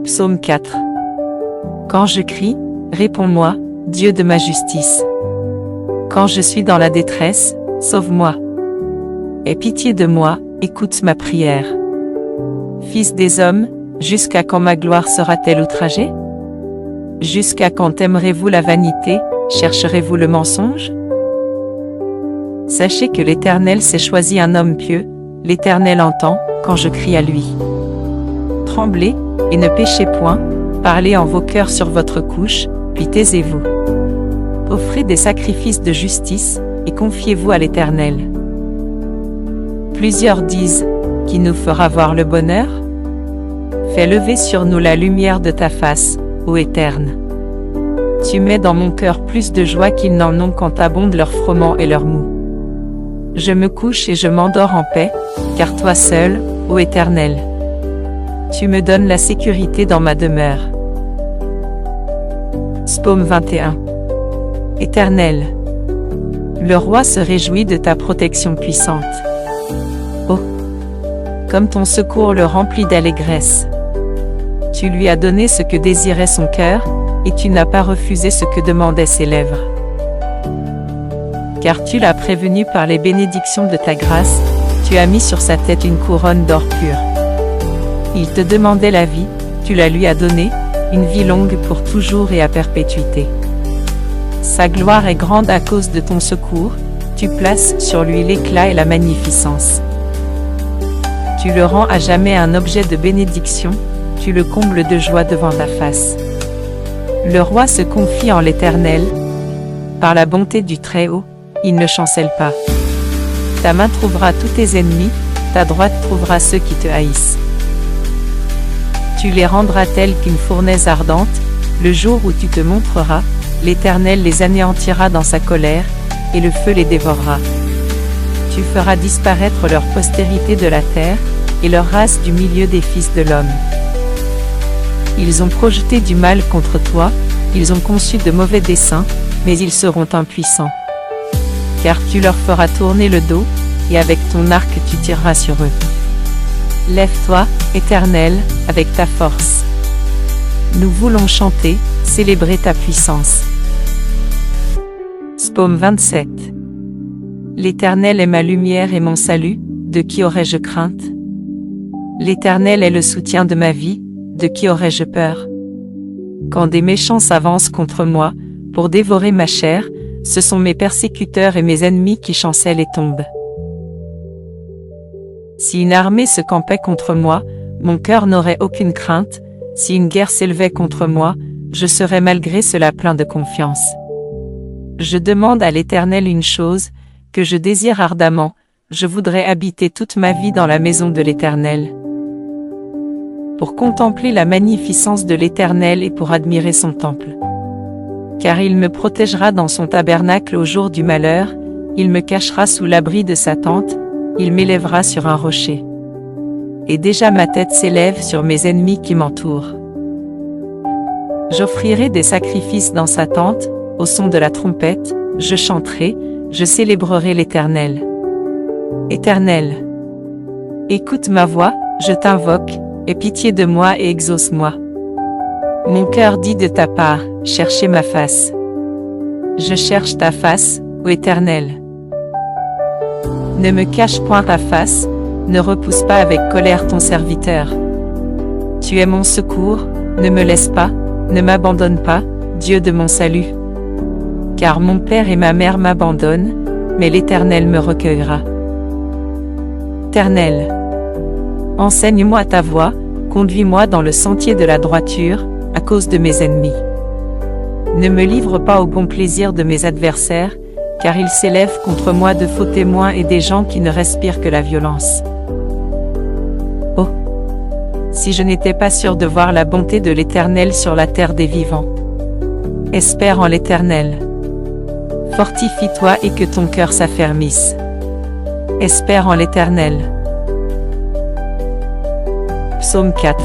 Psaume 4. Quand je crie, réponds-moi, Dieu de ma justice. Quand je suis dans la détresse, sauve-moi. Aie pitié de moi, écoute ma prière. Fils des hommes, jusqu'à quand ma gloire sera-t-elle outragée? Jusqu'à quand aimerez-vous la vanité, chercherez-vous le mensonge? Sachez que l'Éternel s'est choisi un homme pieux, l'Éternel entend, quand je crie à lui. Tremblez, et ne péchez point, parlez en vos cœurs sur votre couche, puis taisez-vous. Offrez des sacrifices de justice, et confiez-vous à l'Éternel. Plusieurs disent, qui nous fera voir le bonheur? Fais lever sur nous la lumière de ta face, ô Éterne. Tu mets dans mon cœur plus de joie qu'ils n'en ont quand abondent leur froment et leur mou. Je me couche et je m'endors en paix, car toi seul, ô Éternel, tu me donnes la sécurité dans ma demeure. Psaume 21. Éternel, le roi se réjouit de ta protection puissante. Oh, comme ton secours le remplit d'allégresse. Tu lui as donné ce que désirait son cœur, et tu n'as pas refusé ce que demandaient ses lèvres. Car tu l'as prévenu par les bénédictions de ta grâce, tu as mis sur sa tête une couronne d'or pur. Il te demandait la vie, tu la lui as donnée, une vie longue pour toujours et à perpétuité. Sa gloire est grande à cause de ton secours, tu places sur lui l'éclat et la magnificence. Tu le rends à jamais un objet de bénédiction, tu le combles de joie devant ta face. Le roi se confie en l'Éternel. Par la bonté du Très-Haut, il ne chancelle pas. Ta main trouvera tous tes ennemis, ta droite trouvera ceux qui te haïssent. Tu les rendras tels qu'une fournaise ardente, le jour où tu te montreras, l'Éternel les anéantira dans sa colère, et le feu les dévorera. Tu feras disparaître leur postérité de la terre, et leur race du milieu des fils de l'homme. Ils ont projeté du mal contre toi, ils ont conçu de mauvais desseins, mais ils seront impuissants. Car tu leur feras tourner le dos, et avec ton arc tu tireras sur eux. Lève-toi, Éternel, avec ta force. Nous voulons chanter, célébrer ta puissance. Psaume 27. L'Éternel est ma lumière et mon salut, de qui aurais-je crainte? L'Éternel est le soutien de ma vie, de qui aurais-je peur? Quand des méchants s'avancent contre moi, pour dévorer ma chair, ce sont mes persécuteurs et mes ennemis qui chancellent et tombent. Si une armée se campait contre moi, mon cœur n'aurait aucune crainte, si une guerre s'élevait contre moi, je serais malgré cela plein de confiance. Je demande à l'Éternel une chose, que je désire ardemment, je voudrais habiter toute ma vie dans la maison de l'Éternel. Pour contempler la magnificence de l'Éternel et pour admirer son temple. Car il me protégera dans son tabernacle au jour du malheur, il me cachera sous l'abri de sa tente, il m'élèvera sur un rocher. Et déjà ma tête s'élève sur mes ennemis qui m'entourent. J'offrirai des sacrifices dans sa tente, au son de la trompette, je chanterai, je célébrerai l'Éternel. Éternel, écoute ma voix, je t'invoque, aie pitié de moi et exauce-moi. Mon cœur dit de ta part, cherchez ma face. Je cherche ta face, ô Éternel. Ne me cache point ta face, ne repousse pas avec colère ton serviteur. Tu es mon secours, ne me laisse pas, ne m'abandonne pas, Dieu de mon salut. Car mon père et ma mère m'abandonnent, mais l'Éternel me recueillera. Éternel, enseigne-moi ta voie, conduis-moi dans le sentier de la droiture, à cause de mes ennemis. Ne me livre pas au bon plaisir de mes adversaires, car ils s'élèvent contre moi de faux témoins et des gens qui ne respirent que la violence. Oh! Si je n'étais pas sûr de voir la bonté de l'Éternel sur la terre des vivants. Espère en l'Éternel. Fortifie-toi et que ton cœur s'affermisse. Espère en l'Éternel. Psaume 4.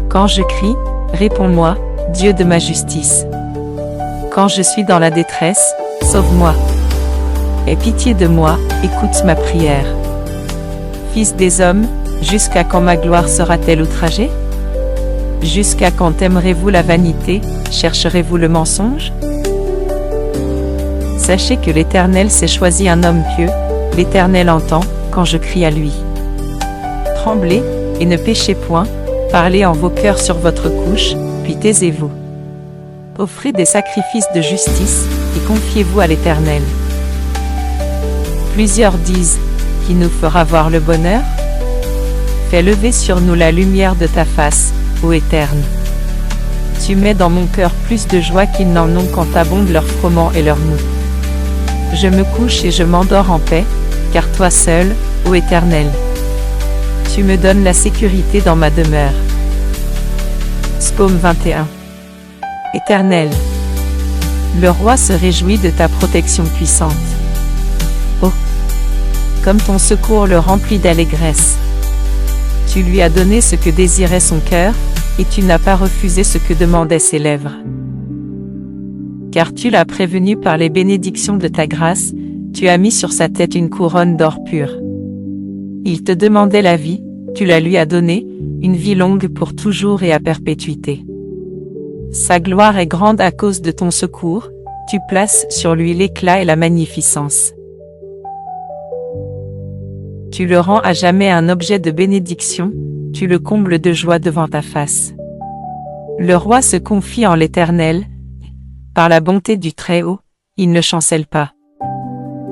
Quand je crie, réponds-moi, Dieu de ma justice. Quand je suis dans la détresse, sauve-moi. Aie pitié de moi, écoute ma prière. Fils des hommes, jusqu'à quand ma gloire sera-t-elle outragée? Jusqu'à quand aimerez-vous la vanité, chercherez-vous le mensonge? Sachez que l'Éternel s'est choisi un homme pieux, l'Éternel entend, quand je crie à lui. Tremblez, et ne péchez point, parlez en vos cœurs sur votre couche, puis taisez-vous. Offrez des sacrifices de justice, et confiez-vous à l'Éternel. Plusieurs disent, qui nous fera voir le bonheur? Fais lever sur nous la lumière de ta face, ô Éterne. Tu mets dans mon cœur plus de joie qu'ils n'en ont quand abondent leur froment et leur mou. Je me couche et je m'endors en paix, car toi seul, ô Éternel, tu me donnes la sécurité dans ma demeure. Psaume 21. Éternel, le roi se réjouit de ta protection puissante. Oh, comme ton secours le remplit d'allégresse. Tu lui as donné ce que désirait son cœur, et tu n'as pas refusé ce que demandaient ses lèvres. Car tu l'as prévenu par les bénédictions de ta grâce, tu as mis sur sa tête une couronne d'or pur. Il te demandait la vie, tu la lui as donnée, une vie longue pour toujours et à perpétuité. Sa gloire est grande à cause de ton secours, tu places sur lui l'éclat et la magnificence. Tu le rends à jamais un objet de bénédiction, tu le combles de joie devant ta face. Le roi se confie en l'Éternel, par la bonté du Très-Haut, il ne chancelle pas.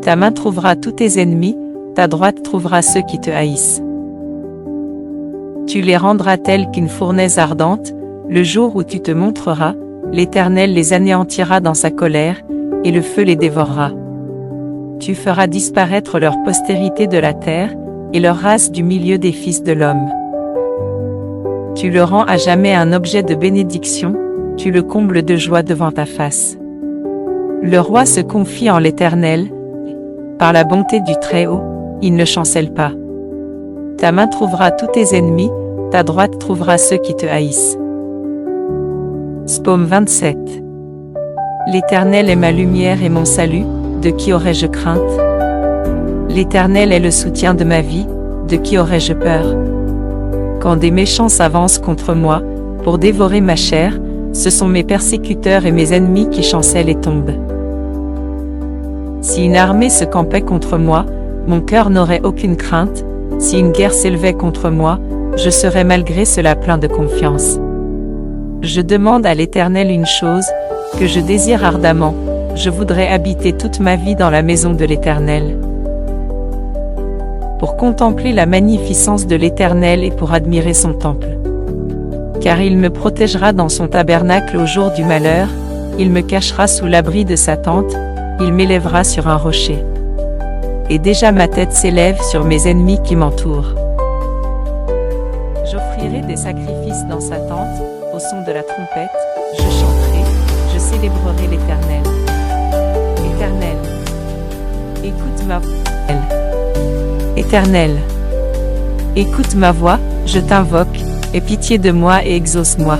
Ta main trouvera tous tes ennemis, ta droite trouvera ceux qui te haïssent. Tu les rendras tels qu'une fournaise ardente, le jour où tu te montreras, l'Éternel les anéantira dans sa colère, et le feu les dévorera. Tu feras disparaître leur postérité de la terre, et leur race du milieu des fils de l'homme. Tu le rends à jamais un objet de bénédiction, tu le combles de joie devant ta face. Le roi se confie en l'Éternel, par la bonté du Très-Haut, il ne chancelle pas. Ta main trouvera tous tes ennemis, ta droite trouvera ceux qui te haïssent. Psaume 27. L'Éternel est ma lumière et mon salut, de qui aurais-je crainte? L'Éternel est le soutien de ma vie, de qui aurais-je peur? Quand des méchants s'avancent contre moi, pour dévorer ma chair, ce sont mes persécuteurs et mes ennemis qui chancellent et tombent. Si une armée se campait contre moi, mon cœur n'aurait aucune crainte, si une guerre s'élevait contre moi, je serais malgré cela plein de confiance. Je demande à l'Éternel une chose, que je désire ardemment, je voudrais habiter toute ma vie dans la maison de l'Éternel. Pour contempler la magnificence de l'Éternel et pour admirer son temple. Car il me protégera dans son tabernacle au jour du malheur, il me cachera sous l'abri de sa tente, il m'élèvera sur un rocher. Et déjà ma tête s'élève sur mes ennemis qui m'entourent. J'offrirai des sacrifices dans sa tente, au son de la trompette, je chanterai, je célébrerai l'Éternel. Éternel, écoute ma voix. Éternel, écoute ma voix, je t'invoque, aie pitié de moi et exauce-moi.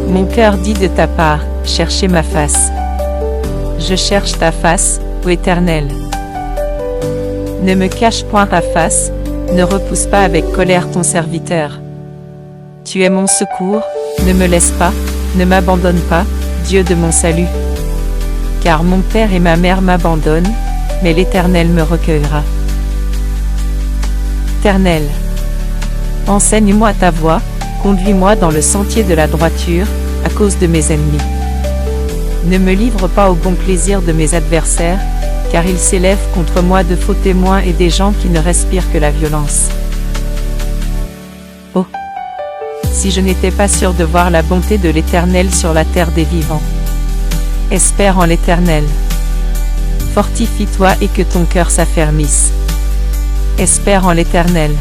Mon cœur dit de ta part, cherchez ma face. Je cherche ta face, ô Éternel. Ne me cache point ta face, ne repousse pas avec colère ton serviteur. Tu es mon secours, ne me laisse pas, ne m'abandonne pas, Dieu de mon salut. Car mon père et ma mère m'abandonnent, mais l'Éternel me recueillera. Éternel, enseigne-moi ta voie, conduis-moi dans le sentier de la droiture, à cause de mes ennemis. Ne me livre pas au bon plaisir de mes adversaires, car ils s'élèvent contre moi de faux témoins et des gens qui ne respirent que la violence. Oh! Si je n'étais pas sûr de voir la bonté de l'Éternel sur la terre des vivants. Espère en l'Éternel. Fortifie-toi et que ton cœur s'affermisse. Espère en l'Éternel.